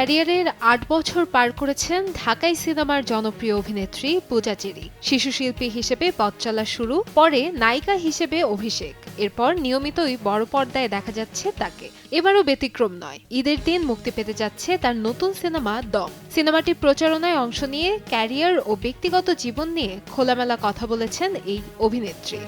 ক্যারিয়ারের ৮ বছর পার করেছেন ঢাকাই সিনেমার জনপ্রিয় অভিনেত্রী পূজা চেরি। শিশুশিল্পী হিসেবে পথ চলা শুরু, পরে নায়িকা হিসেবে অভিষেক, এরপর নিয়মিতই বড় পর্দায় দেখা যাচ্ছে তাকে। এবারও ব্যতিক্রম নয়। ঈদের দিন মুক্তি পেতে যাচ্ছে তার নতুন সিনেমা দম। সিনেমাটির প্রচারণায় অংশ নিয়ে ক্যারিয়ার ও ব্যক্তিগত জীবন নিয়ে খোলামেলা কথা বলেছেন এই অভিনেত্রী।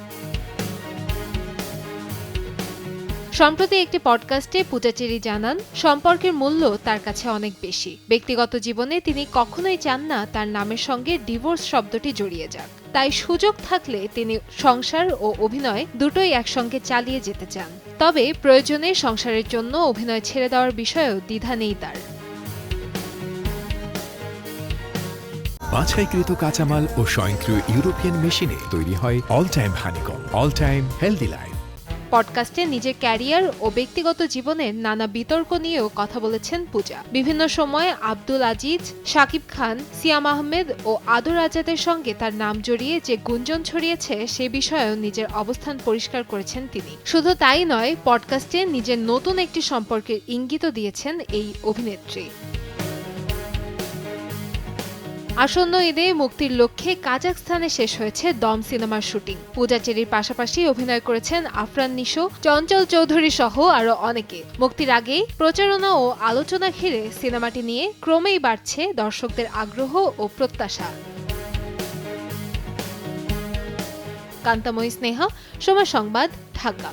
সম্প্রতি একটি পডকাস্টে পূজা চেরি জানান, সম্পর্কের মূল্য তার কাছে অনেক বেশি। ব্যক্তিগত জীবনে তিনি কখনোই চান না তার নামের সঙ্গে ডিভোর্স শব্দটি জড়িয়ে যাক। তাই সুযোগ থাকলে তিনি সংসার ও অভিনয় দুটোই একসঙ্গে চালিয়ে যেতে চান। তবে প্রয়োজনে সংসারের জন্য অভিনয় ছেড়ে দেওয়ার বিষয়েও দ্বিধা নেই তার। বাছাইকৃত কাঁচামাল ও স্বয়ংক্রিয় ইউরোপিয়ান মেশিনে তৈরি হয় all time honeycomb, all time healthy life. পডকাস্টে নিজের ক্যারিয়ার ও ব্যক্তিগত জীবনের নানা বিতর্ক নিয়েও কথা বলেছেন পূজা। বিভিন্ন সময়ে আব্দুল আজিজ, শাকিব খান, সিয়াম আহমেদ ও আদর আজাদের সঙ্গে তার নাম জড়িয়ে যে গুঞ্জন ছড়িয়েছে সে বিষয়েও নিজের অবস্থান পরিষ্কার করেছেন তিনি। শুধু তাই নয়, পডকাস্টে নিজের নতুন একটি সম্পর্কের ইঙ্গিতও দিয়েছেন এই অভিনেত্রী। আসন্ন ঈদে মুক্তির লক্ষ্যে কাজাখস্তানে শেষ হয়েছে দম সিনেমার শুটিং। পূজা চেরির পাশাপাশি অভিনয় করেছেন আফরান নিশো, চঞ্চল চৌধুরী সহ আরও অনেকে। মুক্তির আগেই প্রচারণা ও আলোচনা ঘিরে সিনেমাটি নিয়ে ক্রমেই বাড়ছে দর্শকদের আগ্রহ ও প্রত্যাশা। কান্তাময়ী স্নেহা, সময় সংবাদ, ঢাকা।